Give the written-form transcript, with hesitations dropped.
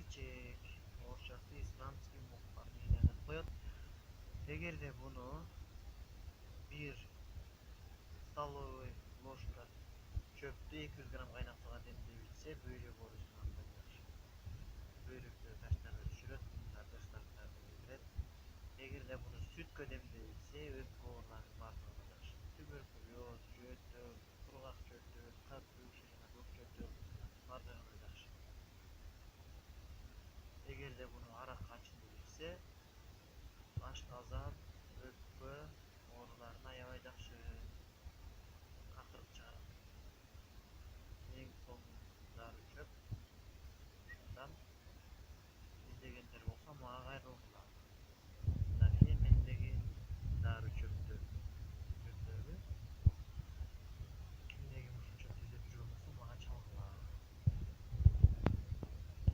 ичек, орусчасы исламский мукбарны ыйланып коет. Эгерде буну бир столовый ложка чөптү 200 грамм кайнак суга демдей билсе, бөйрөк оорусун андан жакшы. Бөйрөктө таштарды түшүрөт, тыштарды өлтүрөт. Эгерде буну сүткө демдей билсе, өпкө ооруларынын бардыгына жакшы. Туберкулез, жөтөл, кургак жөтөл, катышуу жана көк жөтөл бардыгына жакшы. Эгерде буну аракка ачынды билсе, ашказан